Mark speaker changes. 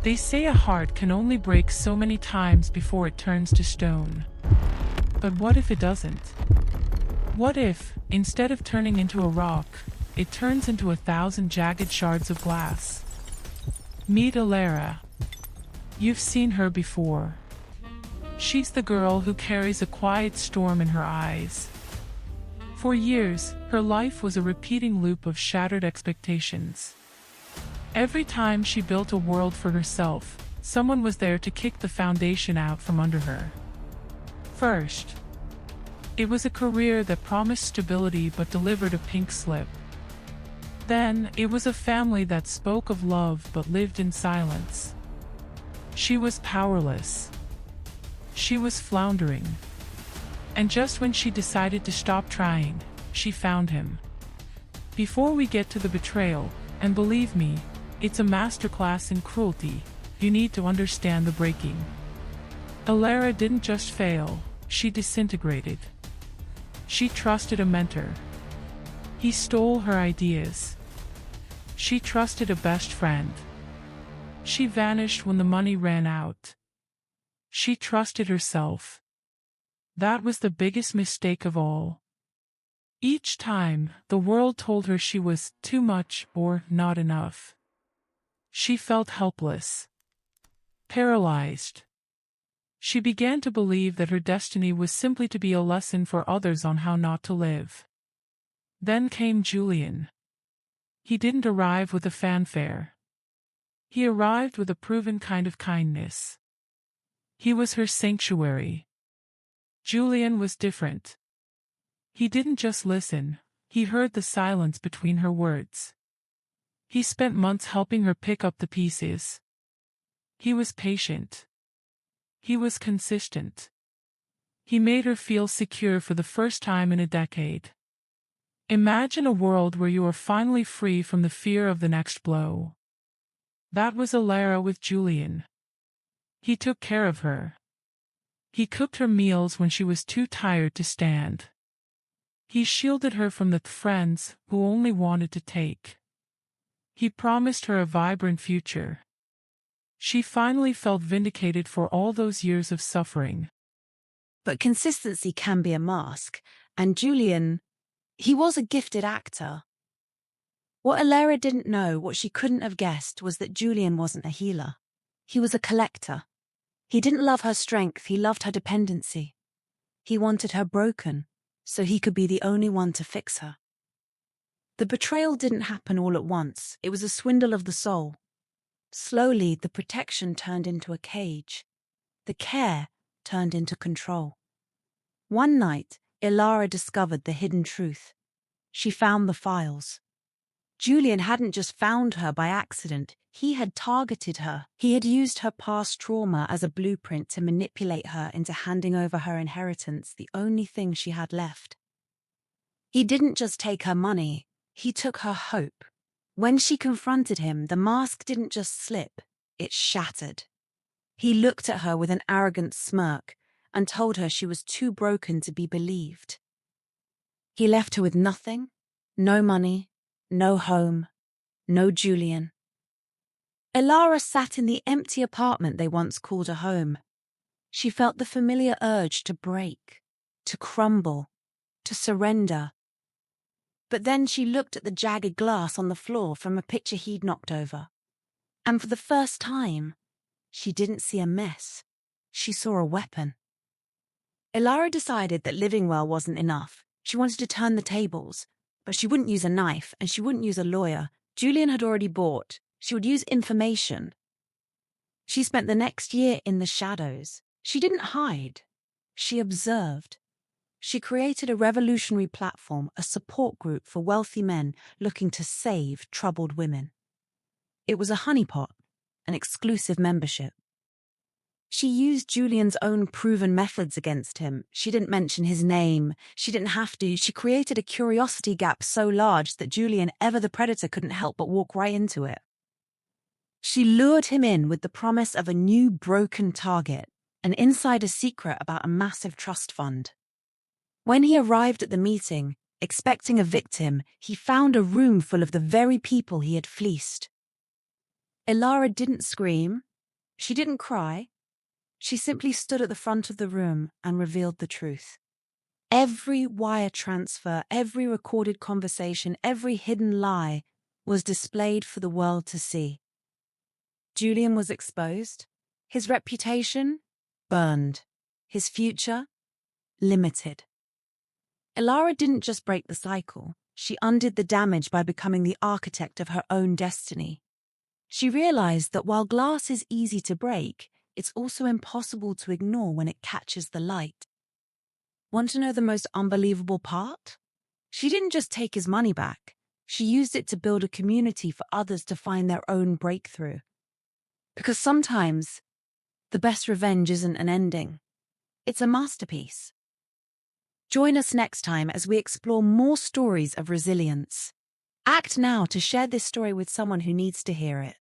Speaker 1: They say a heart can only break so many times before it turns to stone. But what if it doesn't? What if, instead of turning into a rock, it turns into 1,000 jagged shards of glass? Meet Elara. You've seen her before. She's the girl who carries a quiet storm in her eyes. For years, her life was a repeating loop of shattered expectations. Every time she built a world for herself, someone was there to kick the foundation out from under her. First, it was a career that promised stability but delivered a pink slip. Then, it was a family that spoke of love but lived in silence. She was powerless. She was floundering. And just when she decided to stop trying, she found him. Before we get to the betrayal, and believe me, it's a masterclass in cruelty, you need to understand the breaking. Elara didn't just fail, she disintegrated. She trusted a mentor. He stole her ideas. She trusted a best friend. She vanished when the money ran out. She trusted herself. That was the biggest mistake of all. Each time, the world told her she was too much or not enough. She felt helpless. Paralyzed. She began to believe that her destiny was simply to be a lesson for others on how not to live. Then came Julian. He didn't arrive with a fanfare. He arrived with a proven kind of kindness. He was her sanctuary. Julian was different. He didn't just listen, he heard the silence between her words. He spent months helping her pick up the pieces. He was patient. He was consistent. He made her feel secure for the first time in a decade. Imagine a world where you are finally free from the fear of the next blow. That was Elara with Julian. He took care of her. He cooked her meals when she was too tired to stand. He shielded her from the friends who only wanted to take. He promised her a vibrant future. She finally felt vindicated for all those years of suffering.
Speaker 2: But consistency can be a mask, and Julian, he was a gifted actor. What Elara didn't know, what she couldn't have guessed, was that Julian wasn't a healer. He was a collector. He didn't love her strength, he loved her dependency. He wanted her broken, so he could be the only one to fix her. The betrayal didn't happen all at once. It was a swindle of the soul. Slowly, the protection turned into a cage. The care turned into control. One night, Elara discovered the hidden truth. She found the files. Julian hadn't just found her by accident. He had targeted her. He had used her past trauma as a blueprint to manipulate her into handing over her inheritance, the only thing she had left. He didn't just take her money, he took her hope. When she confronted him, the mask didn't just slip, it shattered. He looked at her with an arrogant smirk and told her she was too broken to be believed. He left her with nothing, no money, no home, no Julian. Elara sat in the empty apartment they once called a home. She felt the familiar urge to break, to crumble, to surrender. But then she looked at the jagged glass on the floor from a picture he'd knocked over. And for the first time, she didn't see a mess. She saw a weapon. Elara decided that living well wasn't enough. She wanted to turn the tables, but she wouldn't use a knife and she wouldn't use a lawyer. Julian had already bought. She would use information. She spent the next year in the shadows. She didn't hide. She observed. She created a revolutionary platform, a support group for wealthy men looking to save troubled women. It was a honeypot, an exclusive membership. She used Julian's own proven methods against him. She didn't mention his name. She didn't have to. She created a curiosity gap so large that Julian, ever the predator, couldn't help but walk right into it. She lured him in with the promise of a new broken target, an insider secret about a massive trust fund. When he arrived at the meeting, expecting a victim, he found a room full of the very people he had fleeced. Elara didn't scream. She didn't cry. She simply stood at the front of the room and revealed the truth. Every wire transfer, every recorded conversation, every hidden lie was displayed for the world to see. Julian was exposed, his reputation burned, his future limited. Elara didn't just break the cycle, she undid the damage by becoming the architect of her own destiny. She realized that while glass is easy to break, it's also impossible to ignore when it catches the light. Want to know the most unbelievable part? She didn't just take his money back, she used it to build a community for others to find their own breakthrough. Because sometimes, the best revenge isn't an ending, it's a masterpiece. Join us next time as we explore more stories of resilience. Act now to share this story with someone who needs to hear it.